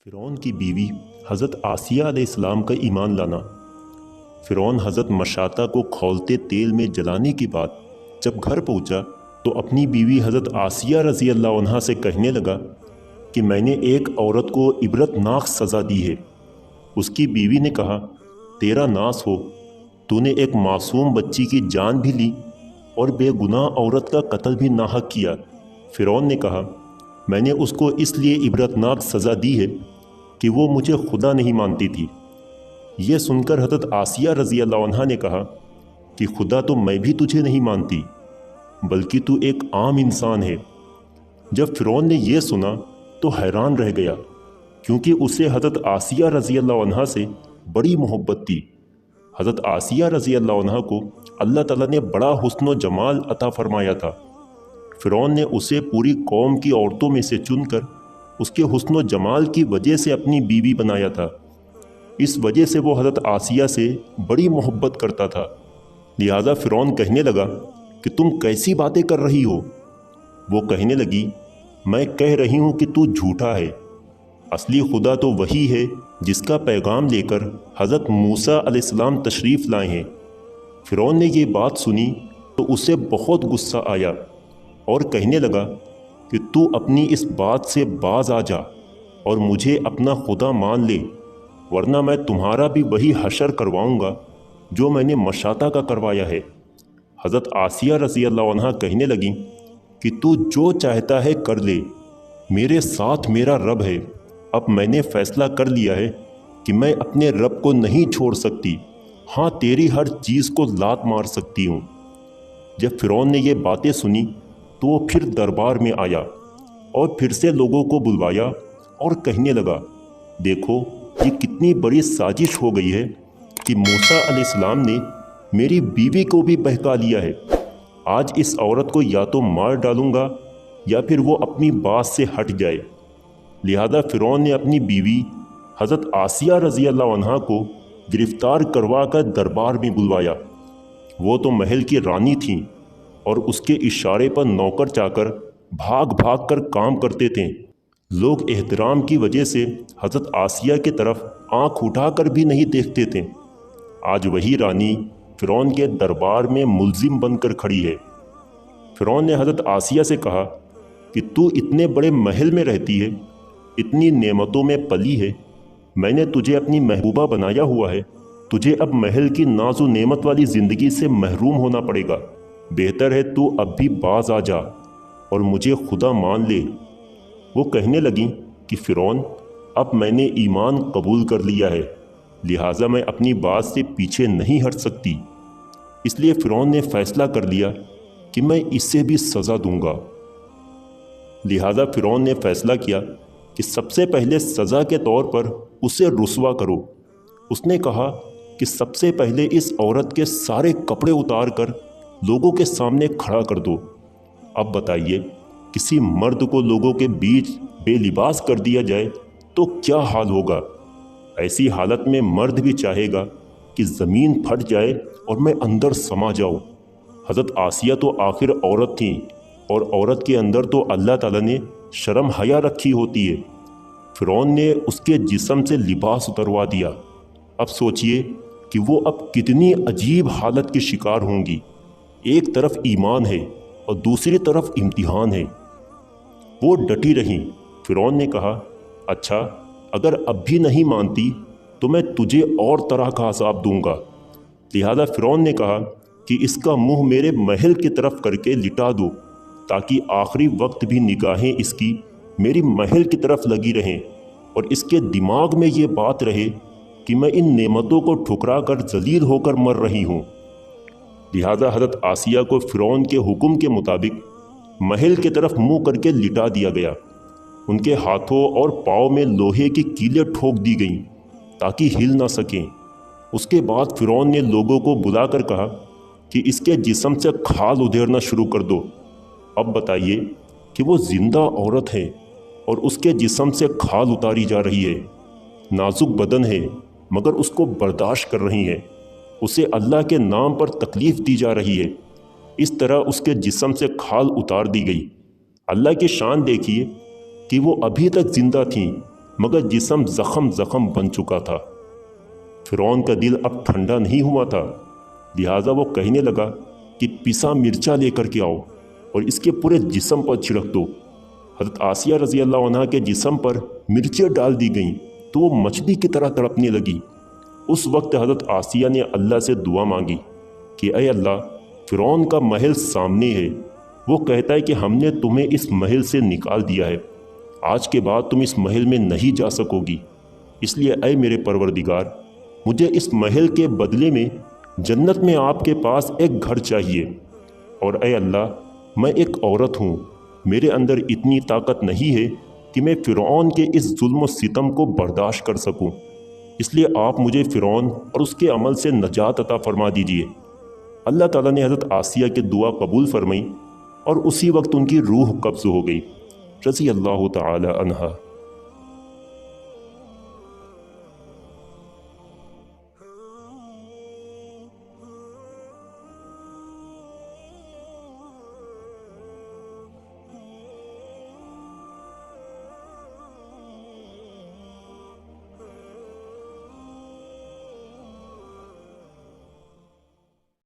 فرعون کی بیوی حضرت آسیہ علیہ السلام کا ایمان لانا۔ فرعون حضرت مشاطہ کو کھولتے تیل میں جلانے کے بعد جب گھر پہنچا تو اپنی بیوی حضرت آسیہ رضی اللہ عنہا سے کہنے لگا کہ میں نے ایک عورت کو عبرتناک سزا دی ہے۔ اس کی بیوی نے کہا، تیرا ناس ہو، تو نے ایک معصوم بچی کی جان بھی لی اور بے گناہ عورت کا قتل بھی ناحق کیا۔ فرعون نے کہا، میں نے اس کو اس لیے عبرتناک سزا دی ہے کہ وہ مجھے خدا نہیں مانتی تھی۔ یہ سن کر حضرت آسیہ رضی اللہ عنہا نے کہا کہ خدا تو میں بھی تجھے نہیں مانتی، بلکہ تو ایک عام انسان ہے۔ جب فرعون نے یہ سنا تو حیران رہ گیا، کیونکہ اسے حضرت آسیہ رضی اللہ عنہا سے بڑی محبت تھی۔ حضرت آسیہ رضی اللہ عنہا کو اللہ تعالیٰ نے بڑا حسن و جمال عطا فرمایا تھا۔ فرعون نے اسے پوری قوم کی عورتوں میں سے چن کر اس کے حسن و جمال کی وجہ سے اپنی بیوی بنایا تھا۔ اس وجہ سے وہ حضرت آسیہ سے بڑی محبت کرتا تھا۔ لہذا فرعون کہنے لگا کہ تم کیسی باتیں کر رہی ہو؟ وہ کہنے لگی، میں کہہ رہی ہوں کہ تو جھوٹا ہے۔ اصلی خدا تو وہی ہے جس کا پیغام لے کر حضرت موسیٰ علیہ السلام تشریف لائے ہیں۔ فرعون نے یہ بات سنی تو اسے بہت غصہ آیا اور کہنے لگا کہ تو اپنی اس بات سے باز آ جا اور مجھے اپنا خدا مان لے، ورنہ میں تمہارا بھی وہی حشر کرواؤں گا جو میں نے مشاطہ کا کروایا ہے۔ حضرت آسیہ رضی اللہ عنہا کہنے لگیں کہ تو جو چاہتا ہے کر لے، میرے ساتھ میرا رب ہے۔ اب میں نے فیصلہ کر لیا ہے کہ میں اپنے رب کو نہیں چھوڑ سکتی، ہاں تیری ہر چیز کو لات مار سکتی ہوں۔ جب فرعون نے یہ باتیں سنی تو وہ پھر دربار میں آیا اور پھر سے لوگوں کو بلوایا اور کہنے لگا، دیکھو یہ کتنی بڑی سازش ہو گئی ہے کہ موسیٰ علیہ السلام نے میری بیوی کو بھی بہکا لیا ہے۔ آج اس عورت کو یا تو مار ڈالوں گا یا پھر وہ اپنی بات سے ہٹ جائے۔ لہذا فرعون نے اپنی بیوی حضرت آسیہ رضی اللہ عنہا کو گرفتار کروا کر دربار میں بلوایا۔ وہ تو محل کی رانی تھیں اور اس کے اشارے پر نوکر چاکر بھاگ بھاگ کر کام کرتے تھے۔ لوگ احترام کی وجہ سے حضرت آسیہ کی طرف آنکھ اٹھا کر بھی نہیں دیکھتے تھے۔ آج وہی رانی فرعون کے دربار میں ملزم بن کر کھڑی ہے۔ فرعون نے حضرت آسیہ سے کہا کہ تو اتنے بڑے محل میں رہتی ہے، اتنی نعمتوں میں پلی ہے، میں نے تجھے اپنی محبوبہ بنایا ہوا ہے، تجھے اب محل کی ناز و نعمت والی زندگی سے محروم ہونا پڑے گا۔ بہتر ہے تو اب بھی باز آ جا اور مجھے خدا مان لے۔ وہ کہنے لگیں کہ فرعون، اب میں نے ایمان قبول کر لیا ہے، لہٰذا میں اپنی بات سے پیچھے نہیں ہٹ سکتی۔ اس لیے فرعون نے فیصلہ کر لیا کہ میں اسے بھی سزا دوں گا۔ لہٰذا فرعون نے فیصلہ کیا کہ سب سے پہلے سزا کے طور پر اسے رسوا کرو۔ اس نے کہا کہ سب سے پہلے اس عورت کے سارے کپڑے اتار کر لوگوں کے سامنے کھڑا کر دو۔ اب بتائیے، کسی مرد کو لوگوں کے بیچ بے لباس کر دیا جائے تو کیا حال ہوگا؟ ایسی حالت میں مرد بھی چاہے گا کہ زمین پھٹ جائے اور میں اندر سما جاؤں۔ حضرت آسیہ تو آخر عورت تھیں اور عورت کے اندر تو اللہ تعالیٰ نے شرم حیا رکھی ہوتی ہے۔ فرعون نے اس کے جسم سے لباس اتروا دیا۔ اب سوچئے کہ وہ اب کتنی عجیب حالت کی شکار ہوں گی۔ ایک طرف ایمان ہے اور دوسری طرف امتحان ہے۔ وہ ڈٹی رہیں۔ فرعون نے کہا، اچھا اگر اب بھی نہیں مانتی تو میں تجھے اور طرح کا عذاب دوں گا۔ لہذا فرعون نے کہا کہ اس کا منہ میرے محل کی طرف کر کے لٹا دو، تاکہ آخری وقت بھی نگاہیں اس کی میری محل کی طرف لگی رہیں اور اس کے دماغ میں یہ بات رہے کہ میں ان نعمتوں کو ٹھکرا کر ذلیل ہو کر مر رہی ہوں۔ لہذا حضرت آسیہ کو فرعون کے حکم کے مطابق محل کی طرف منہ کر کے لٹا دیا گیا۔ ان کے ہاتھوں اور پاؤں میں لوہے کی کیلیں ٹھوک دی گئیں تاکہ ہل نہ سکیں۔ اس کے بعد فرعون نے لوگوں کو بلا کر کہا کہ اس کے جسم سے کھال ادھیڑنا شروع کر دو۔ اب بتائیے کہ وہ زندہ عورت ہے اور اس کے جسم سے کھال اتاری جا رہی ہے۔ نازک بدن ہے مگر اس کو برداشت کر رہی ہیں۔ اسے اللہ کے نام پر تکلیف دی جا رہی ہے۔ اس طرح اس کے جسم سے کھال اتار دی گئی۔ اللہ کی شان دیکھیے کہ وہ ابھی تک زندہ تھیں مگر جسم زخم زخم بن چکا تھا۔ فرعون کا دل اب ٹھنڈا نہیں ہوا تھا، لہٰذا وہ کہنے لگا کہ پسا مرچا لے کر کے آؤ اور اس کے پورے جسم پر چھڑک دو۔ حضرت آسیہ رضی اللہ عنہا کے جسم پر مرچیں ڈال دی گئیں تو وہ مچھلی کی طرح تڑپنے لگی۔ اس وقت حضرت آسیہ نے اللہ سے دعا مانگی کہ اے اللہ، فرعون کا محل سامنے ہے، وہ کہتا ہے کہ ہم نے تمہیں اس محل سے نکال دیا ہے، آج کے بعد تم اس محل میں نہیں جا سکو گی، اس لیے اے میرے پروردگار، مجھے اس محل کے بدلے میں جنت میں آپ کے پاس ایک گھر چاہیے، اور اے اللہ، میں ایک عورت ہوں، میرے اندر اتنی طاقت نہیں ہے کہ میں فرعون کے اس ظلم و ستم کو برداشت کر سکوں، اس لیے آپ مجھے فرعون اور اس کے عمل سے نجات عطا فرما دیجئے۔ اللہ تعالیٰ نے حضرت آسیہ کی دعا قبول فرمائی اور اسی وقت ان کی روح قبض ہو گئی، رضی اللہ تعالی عنہا۔